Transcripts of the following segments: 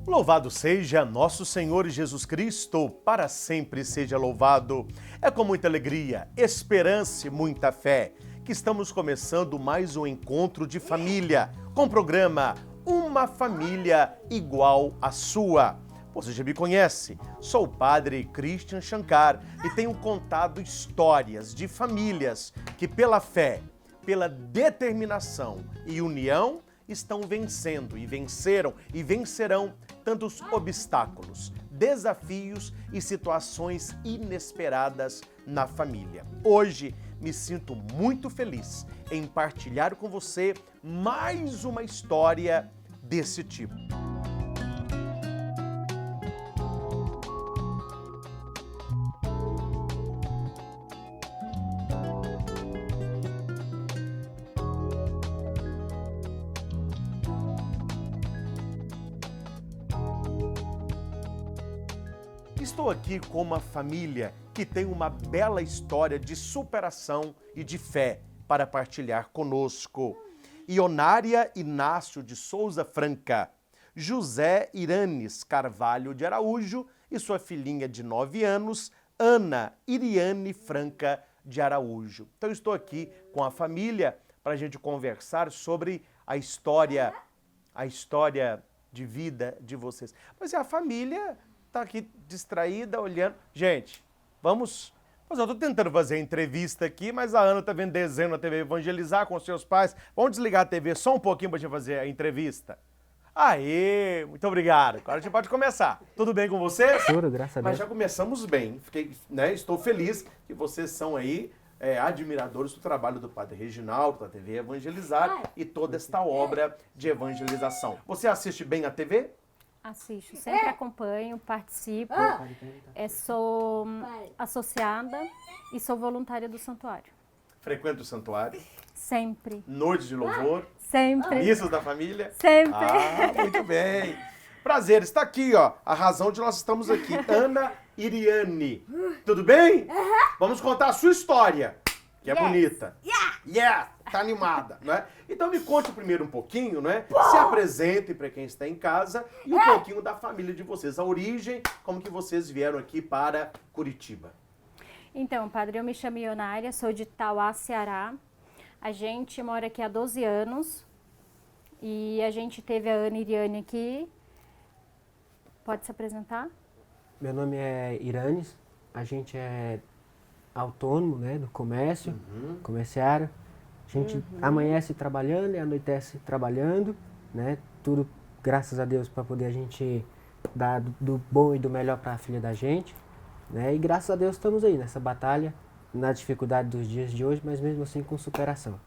Louvado seja nosso Senhor Jesus Cristo, para sempre seja louvado. É com muita alegria, esperança e muita fé que estamos começando mais um encontro de família com o programa Uma Família Igual à Sua. Você já me conhece, sou o padre Christian Shankar e tenho contado histórias de famílias que pela fé, pela determinação e união estão vencendo e venceram e vencerão tantos obstáculos, desafios e situações inesperadas na família. Hoje me sinto muito feliz em partilhar com você mais uma história desse tipo. Estou aqui com uma família que tem uma bela história de superação e de fé para partilhar conosco. Ionária Inácio de Souza Franca, José Iranes Carvalho de Araújo e sua filhinha de 9 anos, Ana Iriane Franca de Araújo. Então estou aqui com a família para a gente conversar sobre a história de vida de vocês. Mas a família tá aqui distraída, olhando. Gente, vamos... Mas eu tô tentando fazer a entrevista aqui, mas a Ana tá vendo desenho na TV, evangelizar com seus pais. Vamos desligar a TV só um pouquinho pra gente fazer a entrevista? Aê, muito obrigado. Agora a gente pode começar. Tudo bem com vocês? Tudo, graças a Deus. Mas já começamos bem. Estou feliz que vocês são aí admiradores do trabalho do Padre Reginaldo, da TV Evangelizar e toda esta obra de evangelização. Você assiste bem a TV? Assisto, sempre acompanho, participo, sou associada e sou voluntária do santuário. Frequenta o santuário? Sempre. Noites de louvor? Sempre. Missas da família? Sempre. Ah, muito bem. Prazer, está aqui, ó, a razão de nós estamos aqui. Ana Iriane. Tudo bem? Vamos contar a sua história, que é bonita. Yeah! Tá animada, né? Então me conte primeiro um pouquinho, né? Se apresente para quem está em casa e um pouquinho da família de vocês, a origem, como que vocês vieram aqui para Curitiba. Então, padre, eu me chamo Ionária, sou de Tauá, Ceará. A gente mora aqui há 12 anos e a gente teve a Ana Iriane aqui. Pode se apresentar? Meu nome é Iranes, a gente é autônomo, né, do comércio, comerciário. A gente amanhece trabalhando e anoitece trabalhando, né? Tudo, graças a Deus, para poder a gente dar do bom e do melhor para a filha da gente, né? E graças a Deus estamos aí nessa batalha, na dificuldade dos dias de hoje, mas mesmo assim com superação.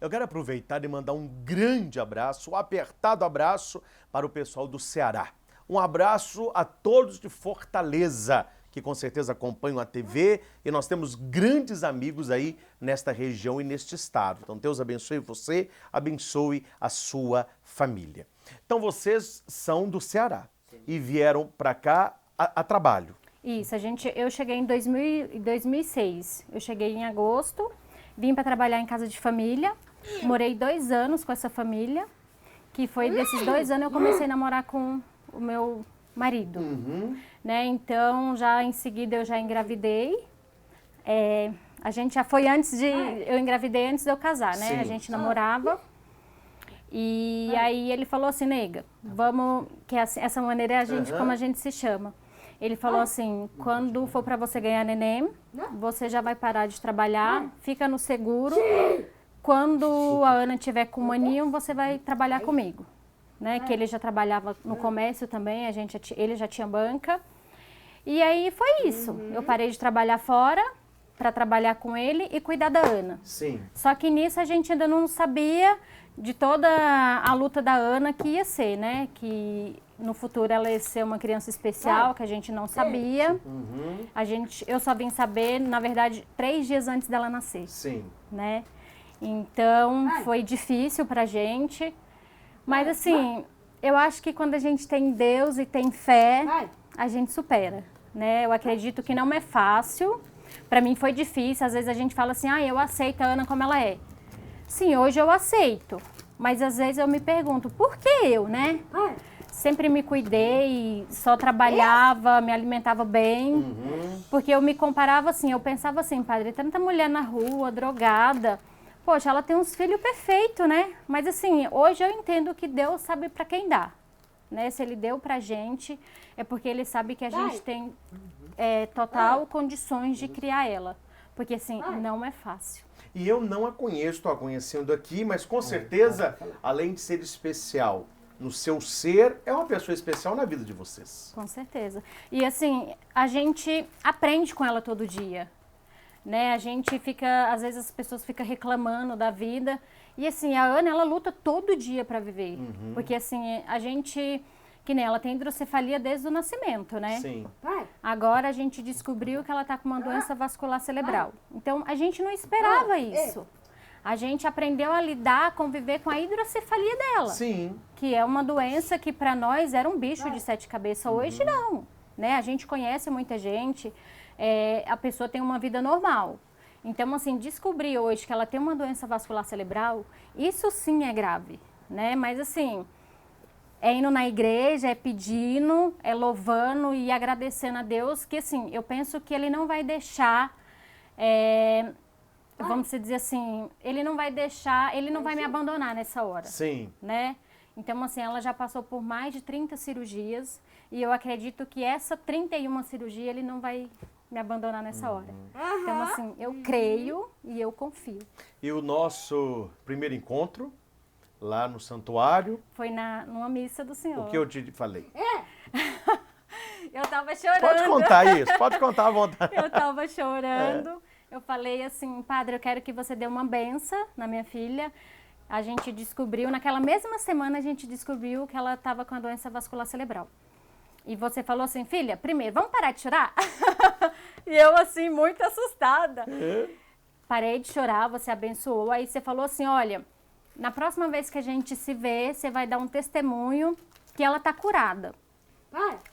Eu quero aproveitar e mandar um grande abraço, um apertado abraço para o pessoal do Ceará. Um abraço a todos de Fortaleza, que com certeza acompanham a TV, e nós temos grandes amigos aí nesta região e neste estado. Então Deus abençoe você, abençoe a sua família. Então vocês são do Ceará e vieram para cá a trabalho. Isso, eu cheguei em 2006. Eu cheguei em agosto, vim para trabalhar em casa de família, morei 2 anos com essa família, que foi desses 2 anos eu comecei a namorar com o meu marido, né? Então, já em seguida eu já engravidei. A gente já foi eu engravidei antes de eu casar, né? Sim. A gente namorava. E aí ele falou assim, nega, vamos, que essa maneira é a gente, como a gente se chama. Ele falou assim, quando for para você ganhar neném, você já vai parar de trabalhar, fica no seguro. Quando a Ana tiver com um aninho, você vai trabalhar comigo. Né, que ele já trabalhava no comércio também, ele já tinha banca. E aí foi isso. Eu parei de trabalhar fora para trabalhar com ele e cuidar da Ana. Sim. Só que nisso a gente ainda não sabia de toda a luta da Ana que ia ser, né? Que no futuro ela ia ser uma criança especial, que a gente não sabia. Eu só vim saber, na verdade, 3 dias antes dela nascer. Sim. Né? Então foi difícil pra gente. Mas assim, eu acho que quando a gente tem Deus e tem fé, a gente supera, né? Eu acredito que não é fácil. Para mim foi difícil. Às vezes a gente fala assim, eu aceito a Ana como ela é. Sim, hoje eu aceito. Mas às vezes eu me pergunto, por que eu, né? sempre me cuidei, só trabalhava, me alimentava bem, porque eu me comparava assim, eu pensava assim, padre, tanta mulher na rua, drogada, poxa, ela tem uns filhos perfeitos, né? Mas assim, hoje eu entendo que Deus sabe para quem dá, né? Se Ele deu pra gente, é porque Ele sabe que a gente tem total condições de criar ela, porque assim, não é fácil. E eu não a conheço, estou a conhecendo aqui, mas com certeza, além de ser especial no seu ser, é uma pessoa especial na vida de vocês. Com certeza. E assim, a gente aprende com ela todo dia, né? A gente fica, às vezes as pessoas ficam reclamando da vida. E assim, a Ana, ela luta todo dia para viver. Porque assim, a gente, que nem ela tem hidrocefalia desde o nascimento, né? Sim. Agora a gente descobriu que ela tá com uma doença vascular cerebral. Então, a gente não esperava isso. A gente aprendeu a lidar, a conviver com a hidrocefalia dela. Sim. Que é uma doença que para nós era um bicho de 7 cabeças. Hoje não, né? A gente conhece muita gente, a pessoa tem uma vida normal. Então, assim, descobrir hoje que ela tem uma doença vascular cerebral, isso sim é grave, né? Mas assim, é indo na igreja, é pedindo, é louvando e agradecendo a Deus, que assim, eu penso que Ele não vai deixar... vamos dizer assim, Ele não vai deixar, Ele não vai me abandonar nessa hora. Sim. Né? Então, assim, ela já passou por mais de 30 cirurgias e eu acredito que essa 31 cirurgia Ele não vai me abandonar nessa hora. Então, assim, eu creio e eu confio. E o nosso primeiro encontro, lá no santuário, Foi numa missa do Senhor. o que eu te falei? Eu tava chorando. Pode contar isso, pode contar à vontade. Eu tava chorando. Eu falei assim, padre, eu quero que você dê uma benção na minha filha. A gente descobriu, naquela mesma semana a gente descobriu que ela estava com a doença vascular cerebral. E você falou assim, filha, primeiro, vamos parar de chorar? E eu assim, muito assustada. Parei de chorar, você abençoou. Aí você falou assim, olha, na próxima vez que a gente se vê, você vai dar um testemunho que ela tá curada.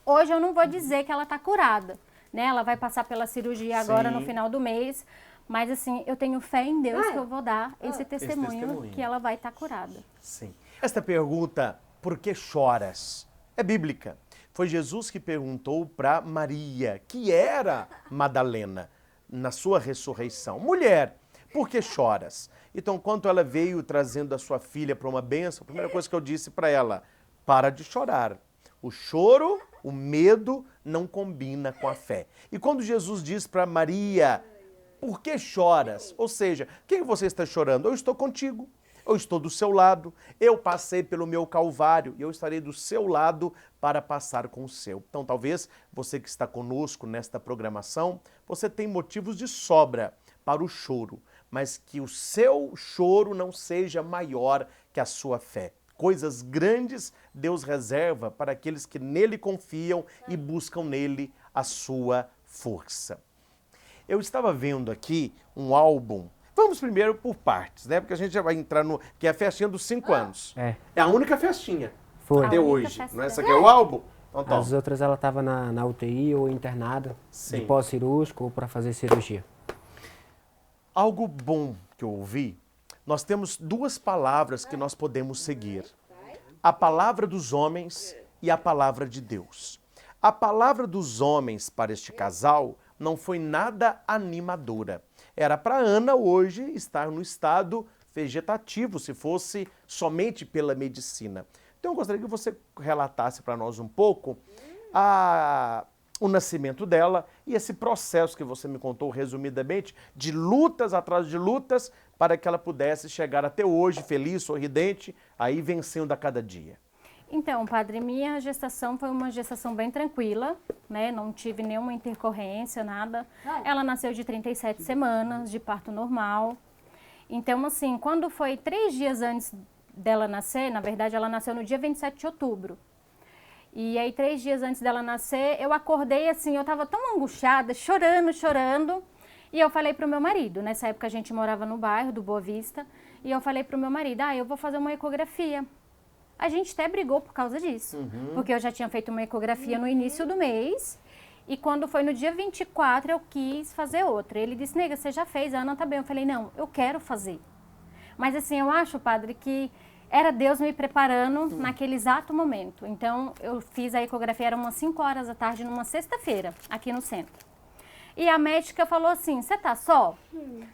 Hoje eu não vou dizer que ela tá curada, né? Ela vai passar pela cirurgia agora no final do mês. Mas assim, eu tenho fé em Deus que eu vou dar esse testemunho que ela vai estar curada. Sim. Esta pergunta, por que choras? É bíblica. Foi Jesus que perguntou para Maria, que era Madalena, na sua ressurreição. Mulher, por que choras? Então, quando ela veio trazendo a sua filha para uma bênção, a primeira coisa que eu disse para ela, para de chorar. O choro, o medo não combina com a fé. E quando Jesus diz para Maria, por que choras? Ou seja, o que você está chorando? Eu estou contigo, eu estou do seu lado, eu passei pelo meu calvário e eu estarei do seu lado para passar com o seu. Então, talvez você que está conosco nesta programação, você tem motivos de sobra para o choro, mas que o seu choro não seja maior que a sua fé. Coisas grandes Deus reserva para aqueles que nele confiam e buscam nele a sua força. Eu estava vendo aqui um álbum. Vamos primeiro por partes, né? Porque a gente já vai entrar no... que é a festinha dos 5 anos. É a única festinha Foi. até hoje. Não é? Essa aqui é o álbum? Então, toma. As outras ela estava na UTI ou internada, Sim. de pós-cirúrgico ou para fazer cirurgia. Algo bom que eu ouvi, nós temos duas palavras que nós podemos seguir. A palavra dos homens e a palavra de Deus. A palavra dos homens para este casal não foi nada animadora. Era para Ana hoje estar no estado vegetativo, se fosse somente pela medicina. Então eu gostaria que você relatasse para nós um pouco o nascimento dela e esse processo que você me contou resumidamente, de lutas atrás de lutas, para que ela pudesse chegar até hoje feliz, sorridente, aí vencendo a cada dia. Então, padre, minha gestação foi uma gestação bem tranquila, né? Não tive nenhuma intercorrência, nada. Ela nasceu de 37 semanas, de parto normal. Então, assim, quando foi 3 dias antes dela nascer, na verdade, ela nasceu no dia 27 de outubro. E aí, 3 dias antes dela nascer, eu acordei assim, eu tava tão angustiada, chorando. E eu falei pro meu marido, nessa época a gente morava no bairro do Boa Vista, e eu falei pro meu marido, eu vou fazer uma ecografia. A gente até brigou por causa disso, porque eu já tinha feito uma ecografia no início do mês, e quando foi no dia 24 eu quis fazer outra. Ele disse, nega, você já fez, a Ana tá bem. Eu falei, não, eu quero fazer. Mas assim, eu acho, padre, que era Deus me preparando naquele exato momento. Então, eu fiz a ecografia, era umas 5 horas da tarde, numa sexta-feira, aqui no centro. E a médica falou assim, você tá só?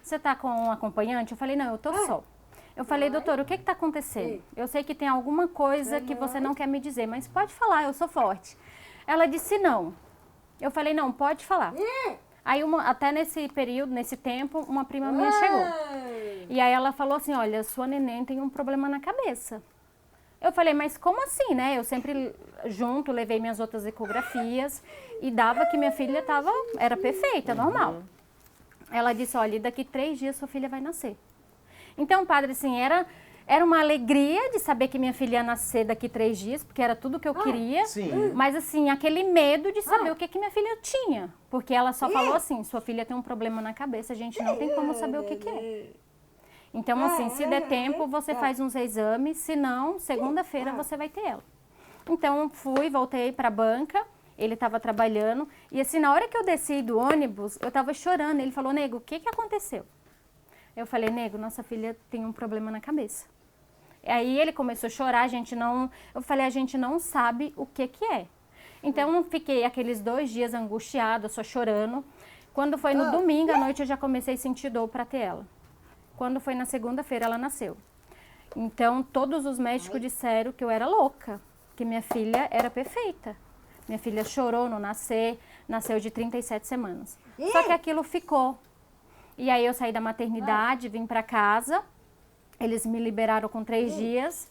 Você tá com um acompanhante? Eu falei, não, eu tô só. Eu falei, doutor, o que está acontecendo? Eu sei que tem alguma coisa que você não quer me dizer, mas pode falar, eu sou forte. Ela disse não. Eu falei, não, pode falar. Aí, até nesse período, nesse tempo, uma prima minha chegou. E aí ela falou assim, olha, sua neném tem um problema na cabeça. Eu falei, mas como assim, né? Eu sempre junto, levei minhas outras ecografias e dava que minha filha era perfeita, normal. Ela disse, olha, daqui 3 dias sua filha vai nascer. Então, padre, assim, era uma alegria de saber que minha filha ia nascer daqui 3 dias, porque era tudo que eu queria. Sim. Mas, assim, aquele medo de saber o que minha filha tinha. Porque ela só falou assim, sua filha tem um problema na cabeça, a gente não tem como saber o que é. Então, assim, se der tempo, você faz uns exames, se não, segunda-feira você vai ter ela. Então, voltei para a banca, ele estava trabalhando, e assim, na hora que eu desci do ônibus, eu estava chorando. Ele falou, nego, o que aconteceu? Eu falei, nego, nossa filha tem um problema na cabeça. Aí ele começou a chorar, eu falei, a gente não sabe o que é. Então, eu fiquei aqueles 2 dias angustiada, só chorando. Quando foi no domingo à noite, eu já comecei a sentir dor para ter ela. Quando foi na segunda-feira, ela nasceu. Então, todos os médicos disseram que eu era louca, que minha filha era perfeita. Minha filha chorou no nascer, nasceu de 37 semanas. Só que aquilo ficou. E aí eu saí da maternidade, vim para casa, eles me liberaram com 3 dias.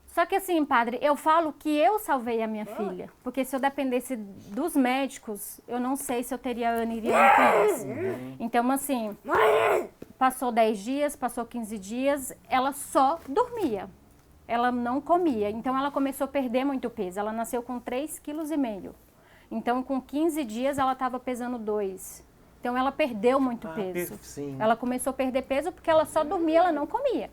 Só que assim, padre, eu falo que eu salvei a minha filha, porque se eu dependesse dos médicos, eu não sei se eu teria a Ana Iriane com eles. Então, assim, passou 10 dias, passou 15 dias, ela só dormia, ela não comia. Então, ela começou a perder muito peso, ela nasceu com 3,5 kg. Então, com 15 dias, ela estava pesando 2. Então, ela perdeu muito peso. Sim. Ela começou a perder peso porque ela só dormia, ela não comia.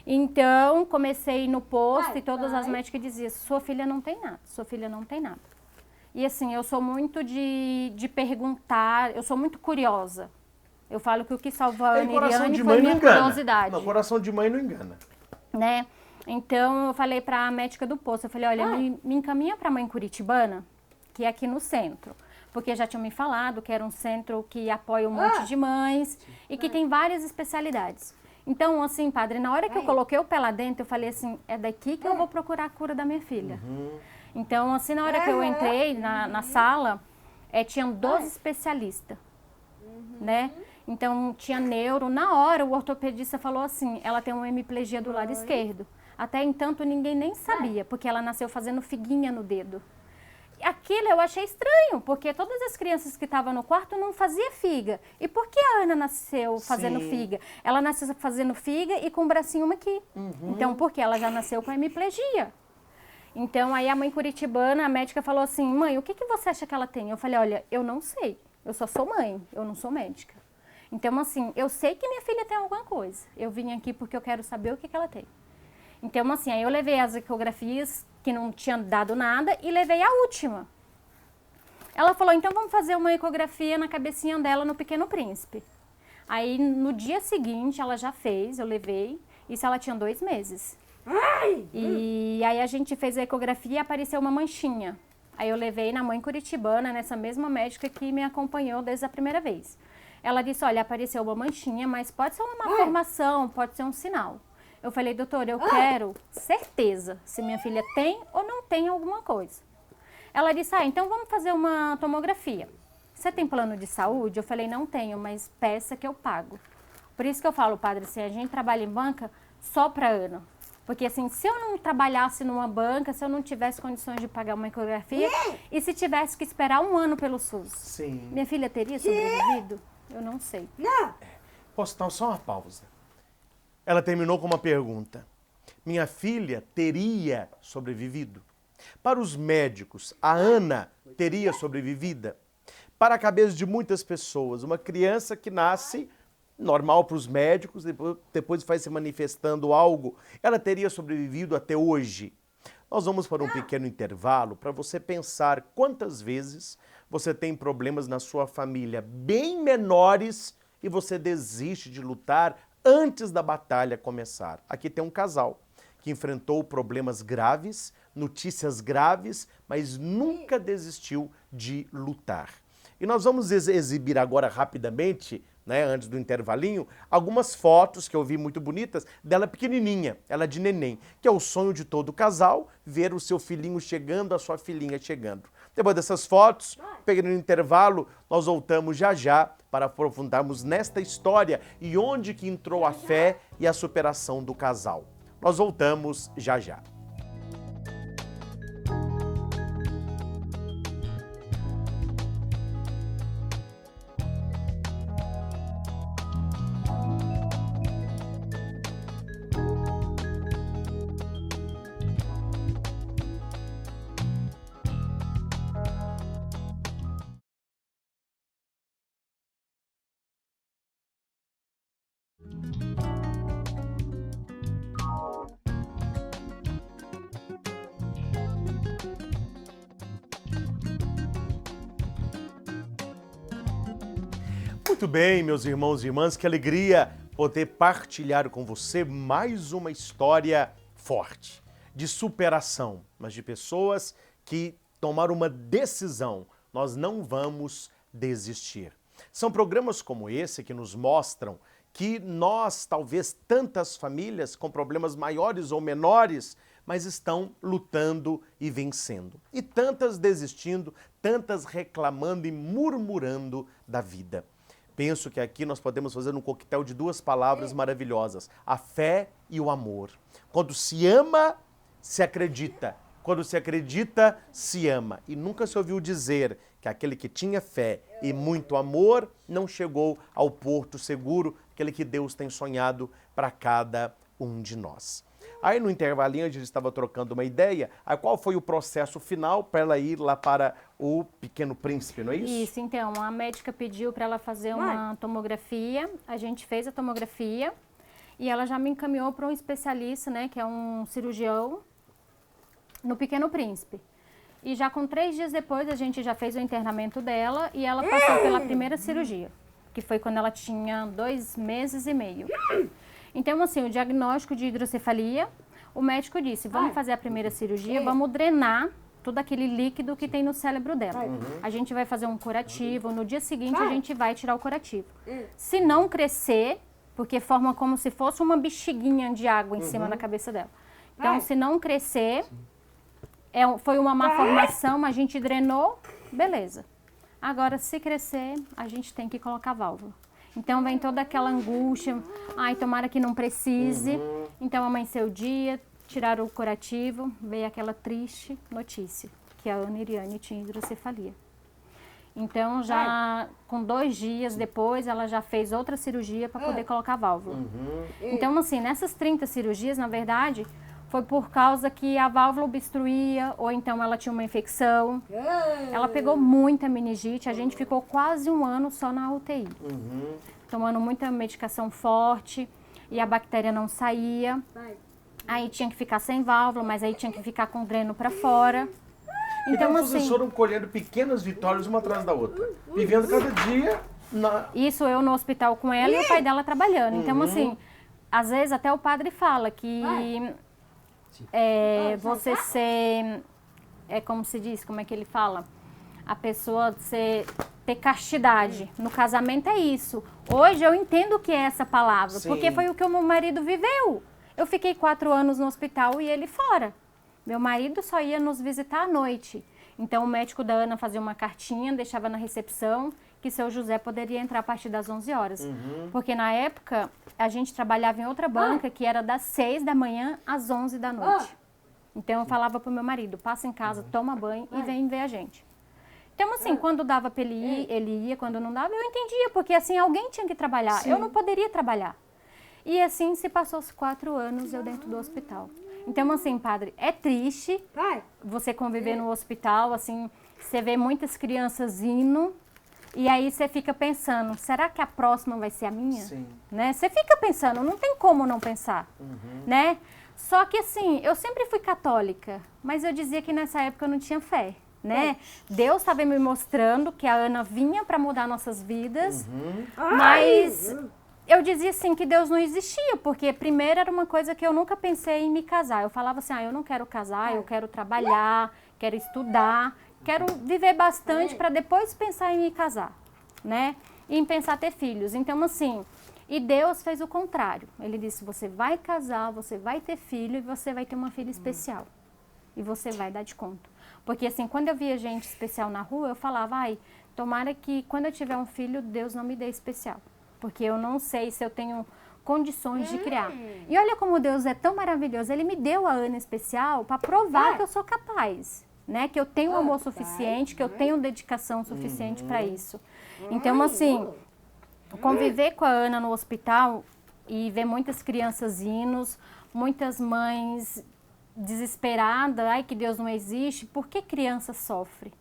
Então, comecei a ir no posto e todas as médicas diziam, sua filha não tem nada, sua filha não tem nada. E assim, eu sou muito de perguntar, eu sou muito curiosa. Eu falo que o que salvou a Ana Iriane foi minha curiosidade. Não, coração de mãe não engana. Né? Então, eu falei para a médica do posto, eu falei, olha, me encaminha para a mãe curitibana, que é aqui no centro. Porque já tinham me falado que era um centro que apoia um monte de mães e que tem várias especialidades. Então, assim, padre, na hora que eu coloquei o pé lá dentro, eu falei assim, é daqui que eu vou procurar a cura da minha filha. Então, assim, na hora que eu entrei na sala, tinham 12 especialistas, né? Então, tinha neuro. Na hora, o ortopedista falou assim, ela tem uma hemiplegia do lado esquerdo. Até então, ninguém nem sabia, porque ela nasceu fazendo figuinha no dedo. Aquilo eu achei estranho, porque todas as crianças que estavam no quarto não faziam figa. E por que a Ana nasceu fazendo figa? Ela nasceu fazendo figa e com o bracinho aqui. Então, porque ela já nasceu com hemiplegia. Então, aí a mãe curitibana, a médica falou assim, mãe, o que você acha que ela tem? Eu falei, olha, eu não sei, eu só sou mãe, eu não sou médica. Então, assim, eu sei que minha filha tem alguma coisa. Eu vim aqui porque eu quero saber o que ela tem. Então, assim, aí eu levei as ecografias que não tinham dado nada e levei a última. Ela falou, então vamos fazer uma ecografia na cabecinha dela no Pequeno Príncipe. Aí, no dia seguinte, ela já fez, eu levei, isso ela tinha 2 meses. E aí a gente fez a ecografia e apareceu uma manchinha. Aí eu levei na mãe curitibana, nessa mesma médica que me acompanhou desde a primeira vez. Ela disse, olha, apareceu uma manchinha, mas pode ser uma malformação, pode ser um sinal. Eu falei, doutora, eu quero certeza se minha filha tem ou não tem alguma coisa. Ela disse, então vamos fazer uma tomografia. Você tem plano de saúde? Eu falei, não tenho, mas peça que eu pago. Por isso que eu falo, padre, assim, a gente trabalha em banca só para Ana. Porque assim, se eu não trabalhasse numa banca, se eu não tivesse condições de pagar uma ecografia, e se tivesse que esperar 1 ano pelo SUS, Sim. minha filha teria sobrevivido? Eu não sei. Posso dar só uma pausa? Ela terminou com uma pergunta. Minha filha teria sobrevivido? Para os médicos, a Ana teria sobrevivido? Para a cabeça de muitas pessoas, uma criança que nasce normal para os médicos, depois vai se manifestando algo, ela teria sobrevivido até hoje? Nós vamos para um pequeno intervalo para você pensar quantas vezes você tem problemas na sua família bem menores e você desiste de lutar antes da batalha começar. Aqui tem um casal que enfrentou problemas graves, notícias graves, mas nunca desistiu de lutar. E nós vamos exibir agora rapidamente, né, antes do intervalinho, algumas fotos que eu vi muito bonitas dela pequenininha, ela de neném, que é o sonho de todo casal, ver o seu filhinho chegando, a sua filhinha chegando. Depois dessas fotos, pegando no intervalo, nós voltamos já já para aprofundarmos nesta história e onde que entrou a fé e a superação do casal. Nós voltamos já já. Muito bem, meus irmãos e irmãs, que alegria poder partilhar com você mais uma história forte, de superação, mas de pessoas que tomaram uma decisão. Nós não vamos desistir. São programas como esse que nos mostram que nós, talvez tantas famílias com problemas maiores ou menores, mas estão lutando e vencendo. E tantas desistindo, tantas reclamando e murmurando da vida. Penso que aqui nós podemos fazer um coquetel de duas palavras maravilhosas: a fé e o amor. Quando se ama, se acredita. Quando se acredita, se ama. E nunca se ouviu dizer que aquele que tinha fé e muito amor não chegou ao porto seguro, aquele que Deus tem sonhado para cada um de nós. Aí no intervalinho a gente estava trocando uma ideia, qual foi o processo final para ela ir lá para o Pequeno Príncipe, não é isso? Isso, então, a médica pediu para ela fazer uma tomografia, a gente fez a tomografia e ela já me encaminhou para um especialista, né, que é um cirurgião no Pequeno Príncipe. E já com 3 dias depois a gente já fez o internamento dela e ela passou pela primeira cirurgia, que foi quando ela tinha 2 meses e meio. Então, assim, o diagnóstico de hidrocefalia, o médico disse, vamos fazer a primeira cirurgia, vamos drenar todo aquele líquido que tem no cérebro dela. A gente vai fazer um curativo, no dia seguinte a gente vai tirar o curativo. Se não crescer, porque forma como se fosse uma bexiguinha de água em cima da cabeça dela. Então, se não crescer, foi uma má formação, a gente drenou, beleza. Agora, se crescer, a gente tem que colocar válvula. Então vem toda aquela angústia, ai, tomara que não precise. Então amanheceu o dia, tiraram o curativo, veio aquela triste notícia, que a Ana Iriane tinha hidrocefalia. Então já com 2 dias depois, ela já fez outra cirurgia para poder colocar a válvula. Então assim, nessas 30 cirurgias, na verdade, foi por causa que a válvula obstruía, ou então ela tinha uma infecção. Ela pegou muita meningite, a gente ficou quase 1 ano só na UTI. Tomando muita medicação forte, e a bactéria não saía. Aí tinha que ficar sem válvula, mas aí tinha que ficar com o dreno para fora. Então vocês foram colhendo pequenas vitórias uma atrás da outra, vivendo cada dia Isso eu no hospital com ela e o pai dela trabalhando. Então assim, às vezes até o padre fala que... você ser, como se diz, como é que ele fala? A pessoa ter castidade. No casamento é isso. Hoje eu entendo o que é essa palavra, porque foi o que o meu marido viveu. Eu fiquei 4 anos no hospital e ele fora. Meu marido só ia nos visitar à noite. Então o médico da Ana fazia uma cartinha, deixava na recepção, que seu José poderia entrar a partir das 11 horas. Porque na época a gente trabalhava em outra banca que era das 6 da manhã às 11 da noite. Então eu falava pro meu marido, passa em casa, toma banho e vem ver a gente. Então assim, quando dava pra ele ia, quando não dava, eu entendia, porque assim, alguém tinha que trabalhar, eu não poderia trabalhar. E assim se passou os 4 anos eu dentro do hospital. Então assim, padre, é triste você conviver no hospital, assim, você vê muitas crianças indo, e aí você fica pensando, será que a próxima vai ser a minha? Né? Você fica pensando, não tem como não pensar, né? Só que assim, eu sempre fui católica, mas eu dizia que nessa época eu não tinha fé, né? Deus estava me mostrando que a Ana vinha para mudar nossas vidas, mas eu dizia assim que Deus não existia, porque primeiro era uma coisa que eu nunca pensei em me casar. Eu falava assim, eu não quero casar, eu quero trabalhar, quero estudar, quero viver bastante para depois pensar em me casar, né? E em pensar ter filhos. Então, assim, e Deus fez o contrário. Ele disse, você vai casar, você vai ter filho e você vai ter uma filha especial. E você vai dar de conta. Porque, assim, quando eu via gente especial na rua, eu falava, tomara que quando eu tiver um filho, Deus não me dê especial. Porque eu não sei se eu tenho condições de criar. E olha como Deus é tão maravilhoso. Ele me deu a Ana especial para provar que eu sou capaz, né? Que eu tenho amor suficiente, que eu tenho dedicação suficiente para isso. Então, assim, conviver com a Ana no hospital e ver muitas crianças hinos, muitas mães desesperadas, que Deus não existe, por que criança sofre?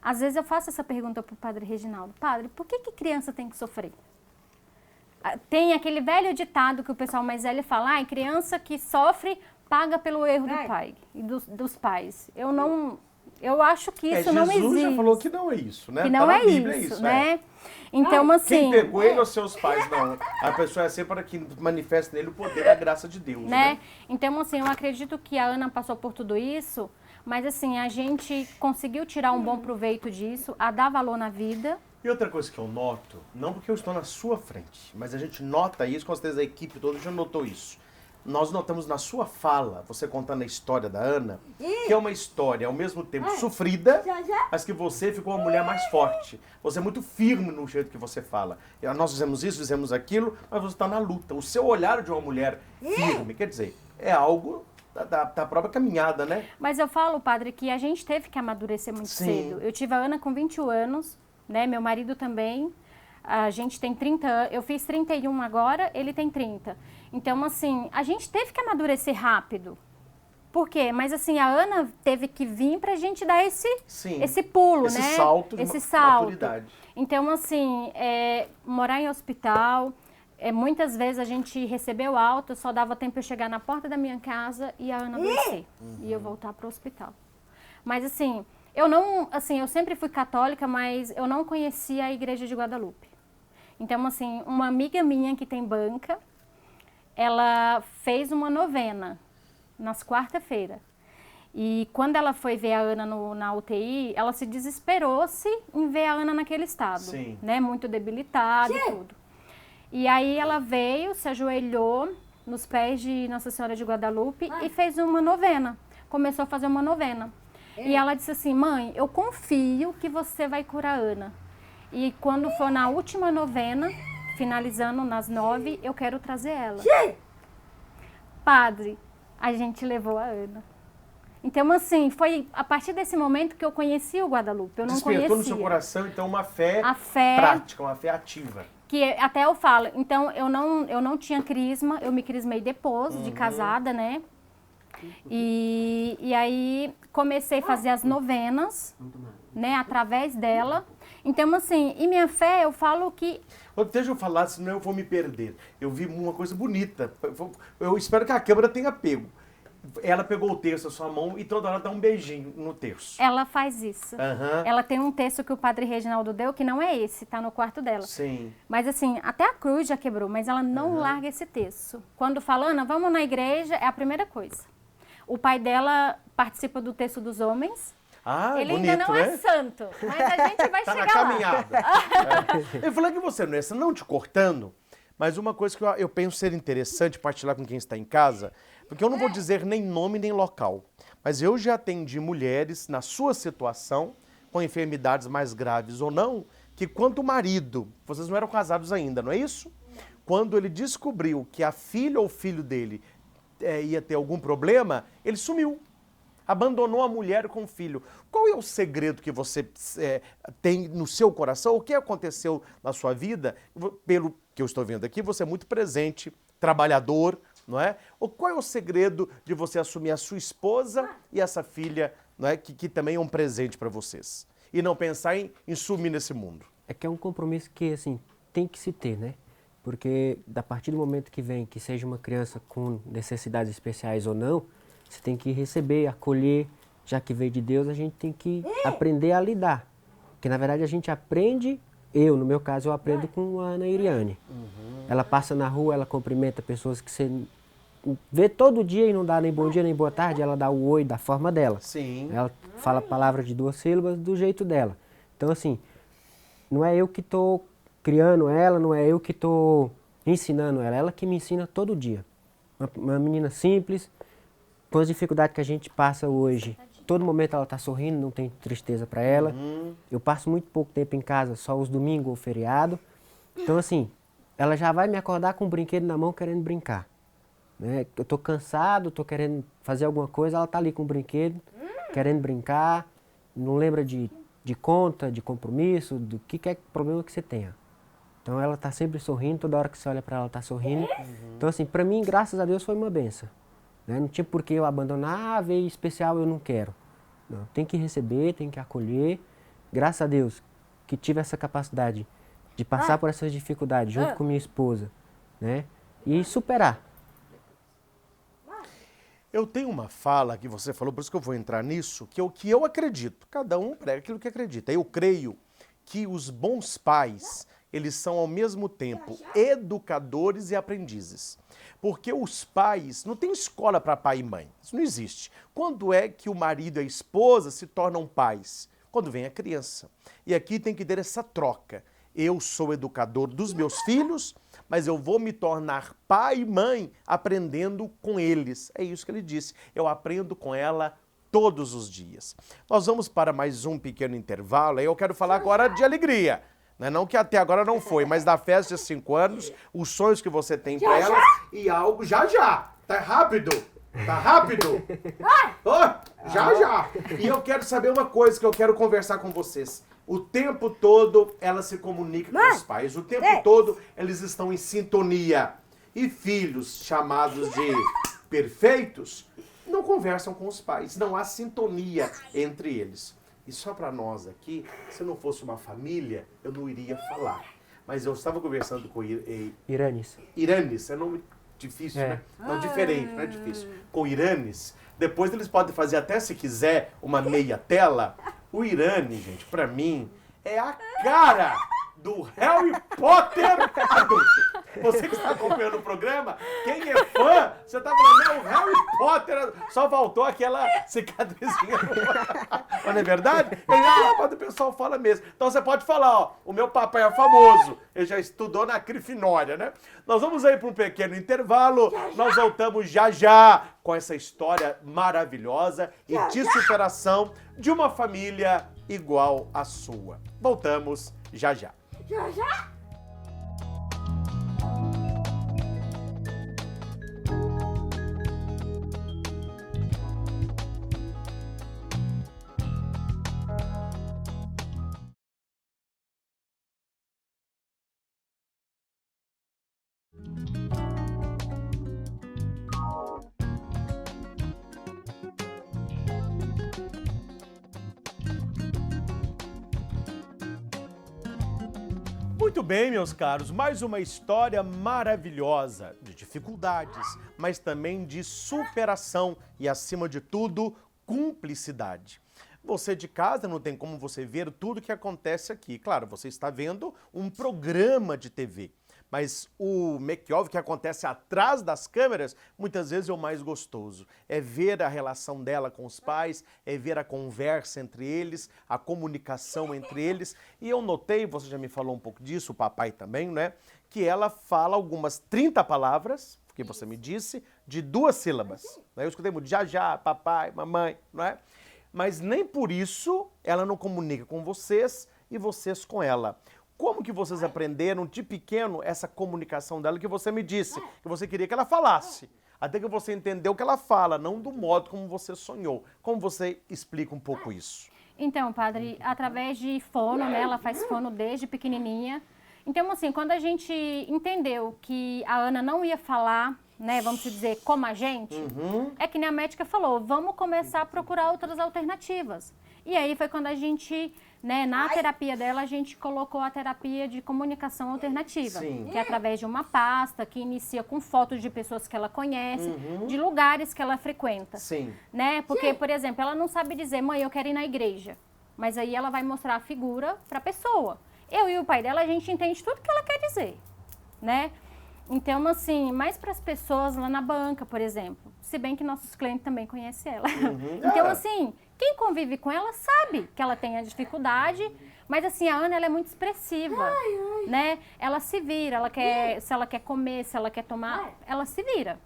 Às vezes eu faço essa pergunta para o padre Reginaldo, padre, por que criança tem que sofrer? Tem aquele velho ditado que o pessoal mais velho fala, criança que sofre paga pelo erro do pai e dos pais. Eu acho que isso não existe. Jesus já falou que não é isso, né? Que não é Bíblia, isso, né? Então, Quem assim... pegou ele ou seus pais, não. A pessoa é assim para que manifeste nele o poder da graça de Deus, né? Então, assim, eu acredito que a Ana passou por tudo isso, mas, assim, a gente conseguiu tirar um bom proveito disso, a dar valor na vida. E outra coisa que eu noto, não porque eu estou na sua frente, mas a gente nota isso, com certeza a equipe toda já notou isso. Nós notamos na sua fala, você contando a história da Ana, que é uma história ao mesmo tempo sofrida, mas que você ficou uma mulher mais forte. Você é muito firme no jeito que você fala. Nós fizemos isso, fizemos aquilo, mas você está na luta. O seu olhar de uma mulher firme, quer dizer, é algo da própria caminhada, né? Mas eu falo, padre, que a gente teve que amadurecer muito cedo. Eu tive a Ana com 21 anos, né? Meu marido também. A gente tem 30 anos, eu fiz 31 agora, ele tem 30. Então, assim, a gente teve que amadurecer rápido. Por quê? Mas, assim, a Ana teve que vir pra gente dar esse pulo, esse né? Salto esse de salto. maturidade. Então, assim, morar em hospital, muitas vezes a gente recebeu alta, só dava tempo eu chegar na porta da minha casa e a Ana adoecer. E eu voltar pro hospital. Mas, assim, eu sempre fui católica, mas eu não conhecia a Igreja de Guadalupe. Então, assim, uma amiga minha que tem banca, ela fez uma novena nas quarta-feiras. E quando ela foi ver a Ana na UTI, ela se desesperou-se em ver a Ana naquele estado, né? Muito debilitada e tudo. E aí ela veio, se ajoelhou nos pés de Nossa Senhora de Guadalupe e fez uma novena. Começou a fazer uma novena. E ela disse assim, mãe, eu confio que você vai curar a Ana. E quando for na última novena, finalizando nas 9, eu quero trazer ela. Padre, a gente levou a Ana. Então, assim, foi a partir desse momento que eu conheci o Guadalupe. Eu não conhecia. Despertou no seu coração, então, uma fé prática, uma fé ativa. Que até eu falo, então, eu não tinha crisma, eu me crismei depois de casada, né? E aí comecei a fazer as novenas, né, através dela. Então, assim, e minha fé, eu falo que... Deixa eu falar, senão eu vou me perder. Eu vi uma coisa bonita. Eu espero que a câmera tenha pego. Ela pegou o terço na sua mão e toda hora dá um beijinho no terço. Ela faz isso. Ela tem um terço que o padre Reginaldo deu, que não é esse, tá no quarto dela. Sim. Mas assim, até a cruz já quebrou, mas ela não larga esse terço. Quando fala, Ana, vamos na igreja, é a primeira coisa. O pai dela participa do terço dos homens. Ele bonito, ainda não é santo, mas a gente vai chegar na caminhada. Eu falei que você não te cortando, mas uma coisa que eu penso ser interessante partilhar com quem está em casa, porque eu não vou dizer nem nome nem local, mas eu já atendi mulheres na sua situação, com enfermidades mais graves ou não, que quando o marido, vocês não eram casados ainda, não é isso? Quando ele descobriu que a filha ou filho dele ia ter algum problema, ele sumiu. Abandonou a mulher com o filho. Qual é o segredo que você tem no seu coração? O que aconteceu na sua vida? Pelo que eu estou vendo aqui, você é muito presente, trabalhador, não é? Qual é o segredo de você assumir a sua esposa e essa filha, não é? Que também é um presente para vocês? E não pensar em sumir nesse mundo. É que é um compromisso que, assim, tem que se ter, né? Porque, a partir do momento que vem, que seja uma criança com necessidades especiais ou não, você tem que receber, acolher, já que veio de Deus, a gente tem que aprender a lidar. Porque, na verdade, a gente aprende no meu caso, eu aprendo com a Ana Iriane. Ela passa na rua, ela cumprimenta pessoas que você vê todo dia e não dá nem bom dia nem boa tarde, ela dá o oi da forma dela. Sim. Ela fala palavras de 2 sílabas do jeito dela. Então, assim, não é eu que estou criando ela, não é eu que estou ensinando ela que me ensina todo dia. Uma menina simples, com as dificuldades que a gente passa hoje. Todo momento ela está sorrindo, não tem tristeza para ela. Eu passo muito pouco tempo em casa, só os domingos ou feriado. Então, assim, ela já vai me acordar com um brinquedo na mão querendo brincar. Né? Eu estou cansado, estou querendo fazer alguma coisa, ela está ali com o brinquedo, querendo brincar, não lembra de conta, de compromisso, do que é problema que você tenha. Então ela está sempre sorrindo, toda hora que você olha para ela está sorrindo. Então assim, para mim, graças a Deus, foi uma benção. Né? Não tinha por que eu abandonar, veio especial, eu não quero. Não, tem que receber, tem que acolher. Graças a Deus que tive essa capacidade de passar por essas dificuldades junto com minha esposa, né? E superar. Eu tenho uma fala que você falou, por isso que eu vou entrar nisso, que eu acredito. Cada um prega aquilo que acredita. Eu creio que os bons pais, eles são ao mesmo tempo educadores e aprendizes. Porque os pais, não tem escola para pai e mãe, isso não existe. Quando é que o marido e a esposa se tornam pais? Quando vem a criança. E aqui tem que ter essa troca. Eu sou educador dos meus filhos, mas eu vou me tornar pai e mãe aprendendo com eles. É isso que ele disse. Eu aprendo com ela todos os dias. Nós vamos para mais um pequeno intervalo. Aí eu quero falar agora de alegria. Não que até agora não foi, mas da festa de 5 anos, os sonhos que você tem para elas e algo já. Tá rápido. Tá rápido? Oh, já. E eu quero saber uma coisa que eu quero conversar com vocês. O tempo todo ela se comunica com os pais. O tempo todo eles estão em sintonia. E filhos chamados de perfeitos não conversam com os pais. Não há sintonia entre eles. E só para nós aqui, se não fosse uma família, eu não iria falar. Mas eu estava conversando com Iranes. Iranes, é nome difícil, né? Não, diferente, não é difícil. Com Iranes. Depois eles podem fazer até, se quiser, uma meia tela. O Irane, gente, pra mim, é a cara do Harry Potter adulto. Você que está acompanhando o programa, quem é fã, você tá falando, é o Harry Potter, só faltou aquela cicatrizinha. Mas não é verdade? O pessoal fala mesmo. Então você pode falar, ó, o meu papai é famoso, ele já estudou na Grifinória, né? Nós vamos aí para um pequeno intervalo, nós voltamos já com essa história maravilhosa e de superação de uma família igual à sua. Voltamos já. Já. Muito bem, meus caros, mais uma história maravilhosa de dificuldades, mas também de superação e, acima de tudo, cumplicidade. Você de casa não tem como você ver tudo que acontece aqui. Claro, você está vendo um programa de TV, mas o make-off que acontece atrás das câmeras, muitas vezes é o mais gostoso. É ver a relação dela com os pais, é ver a conversa entre eles, a comunicação entre eles. E eu notei, você já me falou um pouco disso, o papai também, né? Que ela fala algumas 30 palavras, que você me disse, de 2 sílabas. Eu escutei muito já, papai, mamãe, não é? Mas nem por isso ela não comunica com vocês e vocês com ela. Como que vocês aprenderam de pequeno essa comunicação dela que você me disse? Que você queria que ela falasse. Até que você entendeu que ela fala, não do modo como você sonhou. Como você explica um pouco isso? Então, padre, através de fono, né? Ela faz fono desde pequenininha. Então, assim, quando a gente entendeu que a Ana não ia falar, né, vamos dizer, como a gente, é que nem a médica falou, vamos começar a procurar outras alternativas. E aí foi quando a gente, né, na terapia dela, a gente colocou a terapia de comunicação alternativa. Sim. Que é através de uma pasta, que inicia com fotos de pessoas que ela conhece, de lugares que ela frequenta. Sim. Né? Porque, por exemplo, ela não sabe dizer, mãe, eu quero ir na igreja. Mas aí ela vai mostrar a figura para a pessoa. Eu e o pai dela, a gente entende tudo que ela quer dizer, né? Então, assim, mais para as pessoas lá na banca, por exemplo. Se bem que nossos clientes também conhecem ela. Então, assim, quem convive com ela sabe que ela tem a dificuldade, mas, assim, a Ana, ela é muito expressiva, né? Ela se vira, se ela quer comer, se ela quer tomar, ela se vira,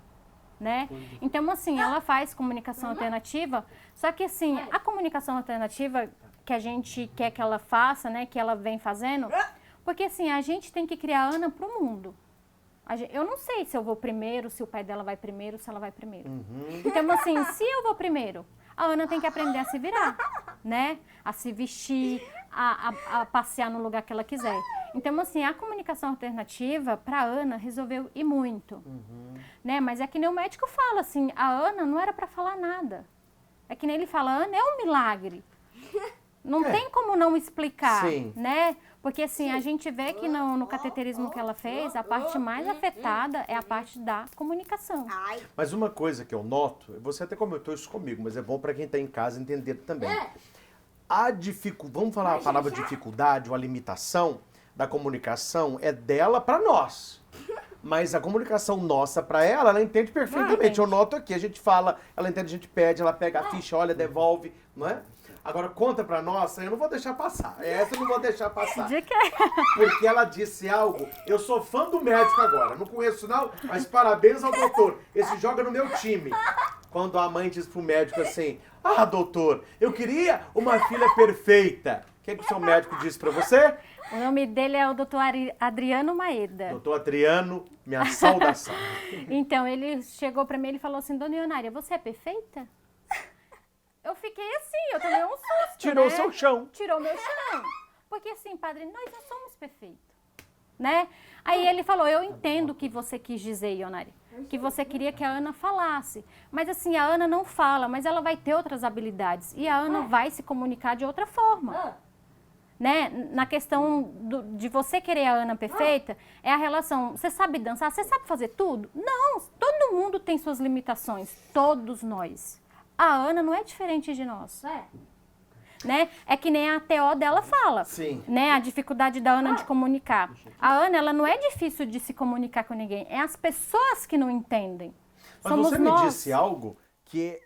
né? Então, assim, ela faz comunicação alternativa, só que, assim, a comunicação alternativa que a gente quer que ela faça, né, que ela vem fazendo, porque, assim, a gente tem que criar a Ana para o mundo. Eu não sei se eu vou primeiro, se o pai dela vai primeiro, se ela vai primeiro. Então, assim, se eu vou primeiro, a Ana tem que aprender a se virar, né? A se vestir, a passear no lugar que ela quiser. Então, assim, a comunicação alternativa, para a Ana, resolveu ir muito. Né? Mas é que nem o médico fala, assim, a Ana não era para falar nada. É que nem ele fala, Ana é um milagre. Não tem como não explicar, né? Porque, assim, a gente vê que no cateterismo que ela fez, a parte mais afetada é a parte da comunicação. Mas uma coisa que eu noto, você até comentou isso comigo, mas é bom para quem está em casa entender também. Vamos falar a palavra dificuldade ou a limitação da comunicação é dela para nós. Mas a comunicação nossa para ela entende perfeitamente. Eu noto aqui, a gente fala, ela entende, a gente pede, ela pega a ficha, olha, devolve, não é? Agora, conta pra nós, eu não vou deixar passar. Essa eu não vou deixar passar. De quê? Porque ela disse algo, eu sou fã do médico agora, não conheço não, mas parabéns ao doutor. Esse joga no meu time. Quando a mãe diz pro médico assim, doutor, eu queria uma filha perfeita. O que o seu médico disse pra você? O nome dele é o doutor Adriano Maeda. Doutor Adriano, minha saudação. Então, ele chegou pra mim e falou assim, dona Ionária, você é perfeita? Eu fiquei assim, eu tomei um susto, Tirou né? seu chão. Tirou meu chão. Porque assim, padre, nós não somos perfeitos, né? Aí ele falou, eu entendo o que você quis dizer, Ionari, que você queria que a Ana falasse. Mas assim, a Ana não fala, mas ela vai ter outras habilidades. E a Ana vai se comunicar de outra forma. Né? Na questão de você querer a Ana perfeita, é a relação, você sabe dançar, você sabe fazer tudo? Não, todo mundo tem suas limitações, todos nós. A Ana não é diferente de nós. Né? É que nem a TO dela fala. Sim. Né? A dificuldade da Ana de comunicar. A Ana, ela não é difícil de se comunicar com ninguém. É as pessoas que não entendem. Mas Somos você nós. me disse algo que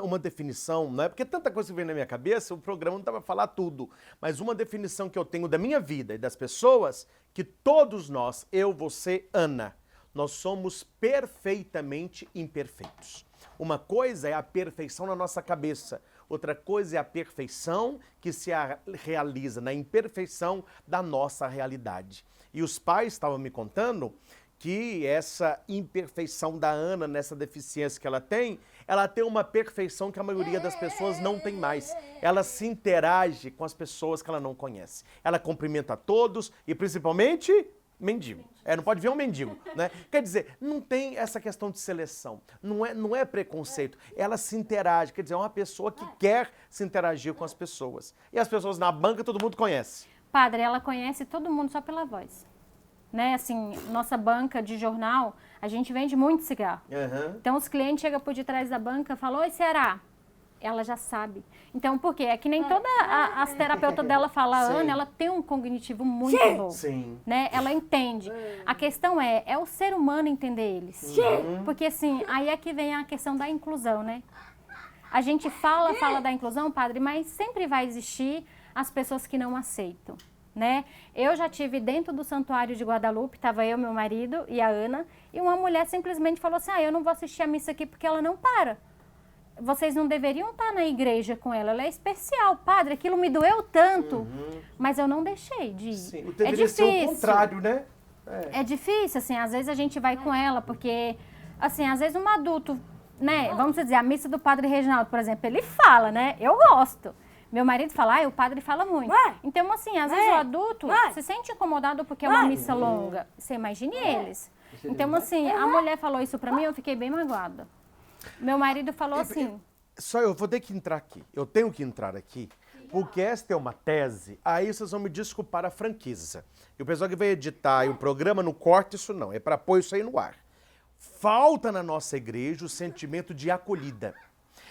uma definição, não é porque tanta coisa que vem na minha cabeça, o programa não dá para falar tudo, mas uma definição que eu tenho da minha vida e das pessoas, que todos nós, eu, você, Ana, nós somos perfeitamente imperfeitos. Uma coisa é a perfeição na nossa cabeça, outra coisa é a perfeição que se realiza na imperfeição da nossa realidade. E os pais estavam me contando que essa imperfeição da Ana, nessa deficiência que ela tem uma perfeição que a maioria das pessoas não tem mais. Ela se interage com as pessoas que ela não conhece. Ela cumprimenta todos e principalmente mendigo. Não pode ver um mendigo, né? Quer dizer, não tem essa questão de seleção, não é preconceito. Ela se interage, quer dizer, é uma pessoa que quer se interagir com as pessoas. E as pessoas na banca todo mundo conhece. Padre, ela conhece todo mundo só pela voz. Né? Assim, nossa banca de jornal, a gente vende muito cigarro. Então os clientes chegam por detrás da banca e falam, oi, Ceará. Ela já sabe. Então, por quê? É que nem toda as terapeutas dela falam, a Ana, ela tem um cognitivo muito bom. Sim. Né? Ela entende. A questão é o ser humano entender eles. Porque assim, aí é que vem a questão da inclusão, né? A gente fala da inclusão, padre, mas sempre vai existir as pessoas que não aceitam. Né? Eu já tive dentro do Santuário de Guadalupe, estava eu, meu marido e a Ana, e uma mulher simplesmente falou assim, eu não vou assistir a missa aqui porque ela não para. Vocês não deveriam estar na igreja com ela, ela é especial. Padre, aquilo me doeu tanto, mas eu não deixei de ir. Sim, deveria ser o contrário, né? É difícil, assim, às vezes a gente vai com ela, porque, assim, às vezes um adulto, né, vamos dizer, a missa do Padre Reginaldo, por exemplo, ele fala, né, eu gosto. Meu marido fala, o padre fala muito. Então, assim, às vezes o adulto se sente incomodado porque é uma missa longa. Você imagine eles. Então, assim, a mulher falou isso pra mim, eu fiquei bem magoada. Meu marido falou assim... Só eu vou ter que entrar aqui. Eu tenho que entrar aqui, porque esta é uma tese. Aí vocês vão me desculpar a franqueza. E o pessoal que vai editar o programa não corta isso não, é para pôr isso aí no ar. Falta na nossa igreja o sentimento de acolhida.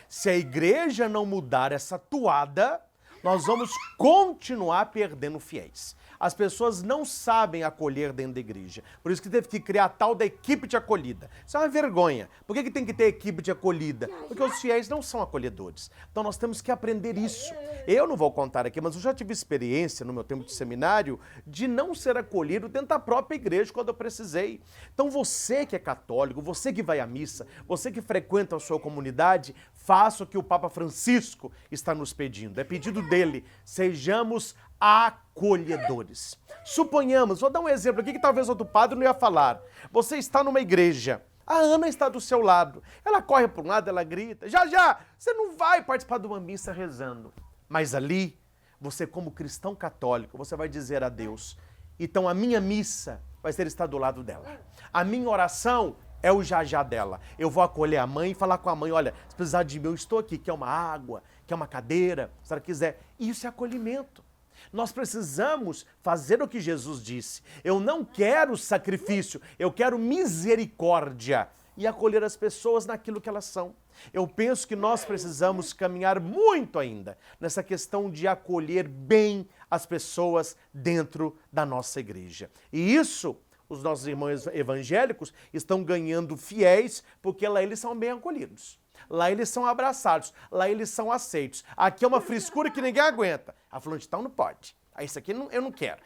Se a igreja não mudar essa toada, nós vamos continuar perdendo fiéis. As pessoas não sabem acolher dentro da igreja. Por isso que teve que criar a tal da equipe de acolhida. Isso é uma vergonha. Por que tem que ter equipe de acolhida? Porque os fiéis não são acolhedores. Então nós temos que aprender isso. Eu não vou contar aqui, mas eu já tive experiência no meu tempo de seminário de não ser acolhido dentro da própria igreja quando eu precisei. Então você que é católico, você que vai à missa, você que frequenta a sua comunidade, faça o que o Papa Francisco está nos pedindo. É pedido dele, sejamos acolhedores. Suponhamos, vou dar um exemplo aqui que talvez outro padre não ia falar. Você está numa igreja, a Ana está do seu lado, ela corre para um lado, ela grita, já, você não vai participar de uma missa rezando. Mas ali, você como cristão católico, você vai dizer a Deus, então a minha missa vai ser estar do lado dela. A minha oração é o já dela. Eu vou acolher a mãe e falar com a mãe, olha, se precisar de mim, eu estou aqui, quer uma água, quer uma cadeira, se ela quiser. Isso é acolhimento. Nós precisamos fazer o que Jesus disse. Eu não quero sacrifício, eu quero misericórdia e acolher as pessoas naquilo que elas são. Eu penso que nós precisamos caminhar muito ainda nessa questão de acolher bem as pessoas dentro da nossa igreja. E isso, os nossos irmãos evangélicos estão ganhando fiéis porque lá eles são bem acolhidos. Lá eles são abraçados, lá eles são aceitos. Aqui é uma frescura que ninguém aguenta. A fulana de tal não pode. Isso aqui eu não quero.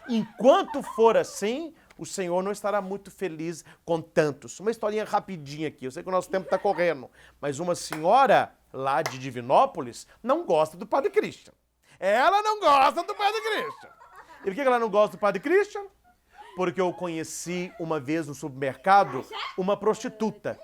Enquanto for assim, o Senhor não estará muito feliz com tantos. Uma historinha rapidinha aqui, eu sei que o nosso tempo está correndo, mas uma senhora lá de Divinópolis não gosta do Padre Christian. Ela não gosta do Padre Christian. E por que ela não gosta do Padre Christian? Porque eu conheci uma vez no supermercado uma prostituta.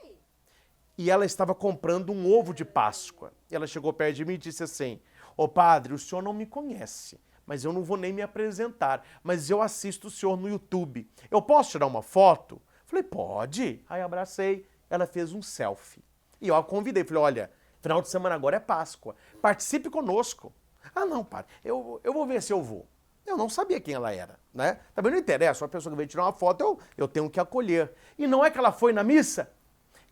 E ela estava comprando um ovo de Páscoa. E ela chegou perto de mim e disse assim, ô padre, o senhor não me conhece, mas eu não vou nem me apresentar, mas eu assisto o senhor no YouTube. Eu posso tirar uma foto? Falei, pode. Aí abracei, ela fez um selfie. E eu a convidei, falei, olha, final de semana agora é Páscoa, participe conosco. Ah não, padre, eu vou ver se eu vou. Eu não sabia quem ela era, né? Também não interessa, uma pessoa que veio tirar uma foto, eu tenho que acolher. E não é que ela foi na missa?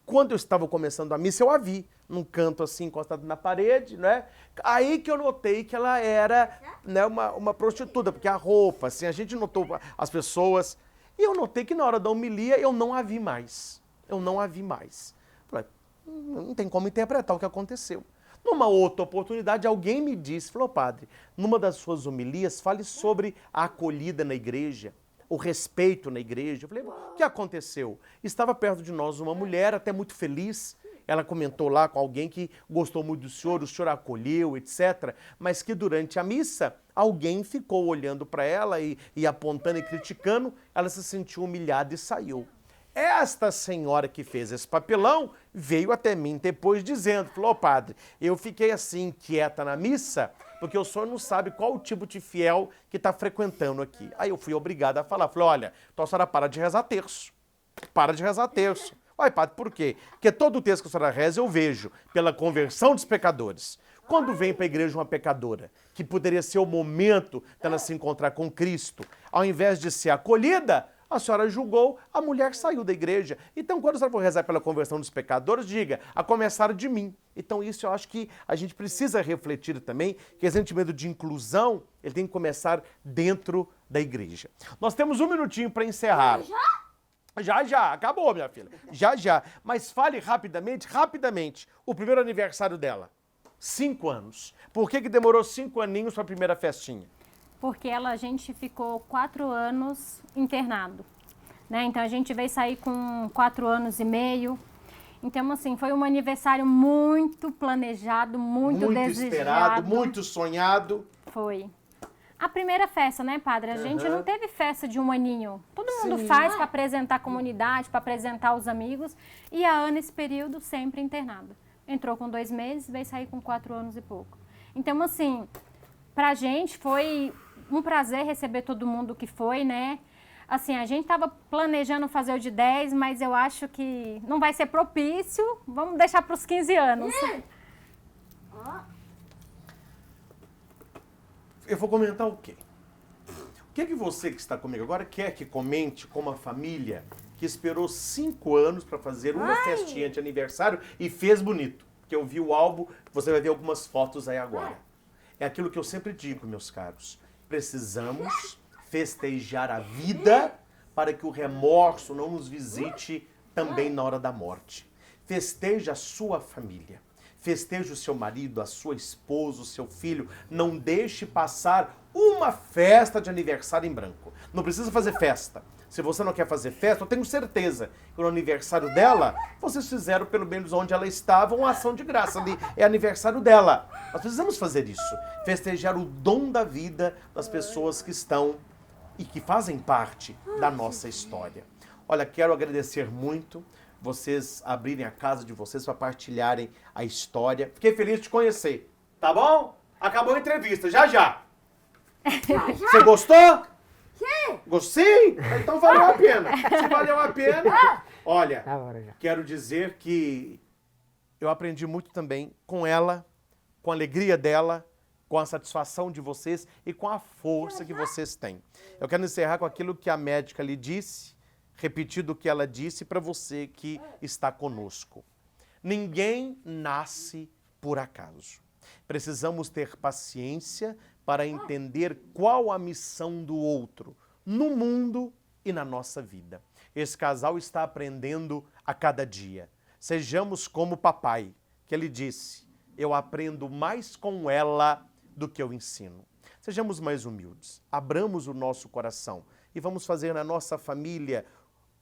Quando eu estava começando a missa, eu a vi num canto assim, encostado na parede, né? Aí que eu notei que ela era, né, uma prostituta, porque a roupa, assim, a gente notou as pessoas. E eu notei que na hora da homilia eu não a vi mais. Eu não a vi mais. Falei, não tem como interpretar o que aconteceu. Numa outra oportunidade, alguém me disse, falou, padre, numa das suas homilias, fale sobre a acolhida na igreja, o respeito na igreja. Eu falei, o que aconteceu? Estava perto de nós uma mulher, até muito feliz. Ela comentou lá com alguém que gostou muito do senhor, o senhor a acolheu, etc. Mas que durante a missa, alguém ficou olhando para ela e apontando e criticando. Ela se sentiu humilhada e saiu. Esta senhora que fez esse papelão veio até mim depois dizendo, falou, padre, eu fiquei assim quieta na missa porque o senhor não sabe qual o tipo de fiel que está frequentando aqui. Aí eu fui obrigado a falar, falei, olha, então a senhora para de rezar terço. Para de rezar terço. Ué, padre, por quê? Porque todo o texto que a senhora reza eu vejo pela conversão dos pecadores. Quando vem para a igreja uma pecadora, que poderia ser o momento dela se encontrar com Cristo, ao invés de ser acolhida, a senhora julgou, a mulher saiu da igreja. Então, quando a senhora for rezar pela conversão dos pecadores, diga, a começar de mim. Então, isso eu acho que a gente precisa refletir também, que esse sentimento de inclusão, ele tem que começar dentro da igreja. Nós temos um minutinho para encerrar. Já, acabou, minha filha. Já. Mas fale rapidamente, o primeiro aniversário dela. 5 anos. Por que demorou 5 aninhos para a primeira festinha? Porque a gente ficou 4 anos internado, né? Então a gente veio sair com 4 anos e meio. Então, assim, foi um aniversário muito planejado, muito desejado. Muito esperado, muito sonhado. Foi. A primeira festa, né, padre? A gente não teve festa de 1 aninho. Todo mundo faz para apresentar a comunidade, para apresentar os amigos. E a Ana, nesse período, sempre internada. Entrou com 2 meses, veio sair com 4 anos e pouco. Então, assim, pra gente foi um prazer receber todo mundo que foi, né? Assim, a gente estava planejando fazer o de 10, mas eu acho que não vai ser propício. Vamos deixar para os 15 anos. Eu vou comentar o quê? O que você que está comigo agora quer que comente com uma família que esperou 5 anos para fazer uma festinha de aniversário e fez bonito? Porque eu vi o álbum, você vai ver algumas fotos aí agora. É aquilo que eu sempre digo, meus caros. Precisamos festejar a vida para que o remorso não nos visite também na hora da morte. Festeja a sua família. Festeje o seu marido, a sua esposa, o seu filho. Não deixe passar uma festa de aniversário em branco. Não precisa fazer festa. Se você não quer fazer festa, eu tenho certeza que no aniversário dela, vocês fizeram, pelo menos onde ela estava, uma ação de graça ali. É aniversário dela. Nós precisamos fazer isso. Festejar o dom da vida das pessoas que estão e que fazem parte da nossa história. Olha, quero agradecer muito vocês abrirem a casa de vocês para partilharem a história. Fiquei feliz de te conhecer, tá bom? Acabou a entrevista, já já. Você gostou? Sim. Gostei? Então valeu a pena. Se valeu a pena, olha, quero dizer que eu aprendi muito também com ela, com a alegria dela, com a satisfação de vocês e com a força que vocês têm. Eu quero encerrar com aquilo que a médica lhe disse, repetindo o que ela disse para você que está conosco. Ninguém nasce por acaso. Precisamos ter paciência para entender qual a missão do outro no mundo e na nossa vida. Esse casal está aprendendo a cada dia. Sejamos como o papai, que ele disse, eu aprendo mais com ela do que eu ensino. Sejamos mais humildes, abramos o nosso coração e vamos fazer na nossa família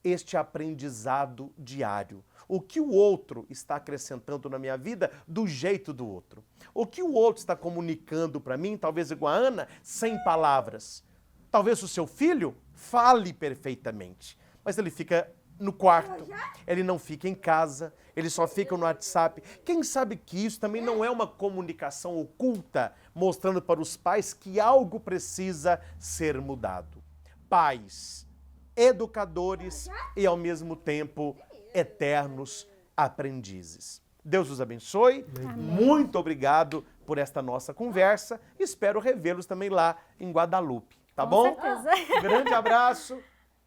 este aprendizado diário. O que o outro está acrescentando na minha vida do jeito do outro. O que o outro está comunicando para mim, talvez igual a Ana, sem palavras. Talvez o seu filho fale perfeitamente, mas ele fica no quarto, ele não fica em casa, ele só fica no WhatsApp. Quem sabe que isso também não é uma comunicação oculta, mostrando para os pais que algo precisa ser mudado. Pais, educadores e, ao mesmo tempo, eternos aprendizes. Deus os abençoe. Amém. Muito obrigado por esta nossa conversa. Espero revê-los também lá em Guadalupe. Tá bom? Com certeza. Grande abraço.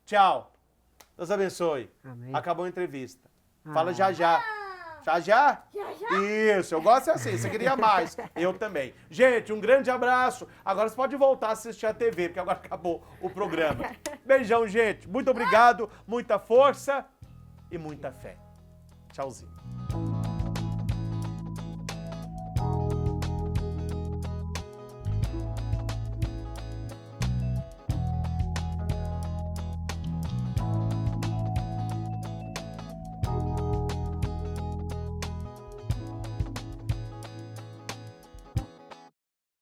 Tchau. Deus abençoe. Amém. Acabou a entrevista. Fala já já. Já já? Isso, eu gosto assim, você queria mais. Eu também. Gente, um grande abraço. Agora você pode voltar a assistir a TV, porque agora acabou o programa. Beijão, gente. Muito obrigado, muita força e muita fé. Tchauzinho.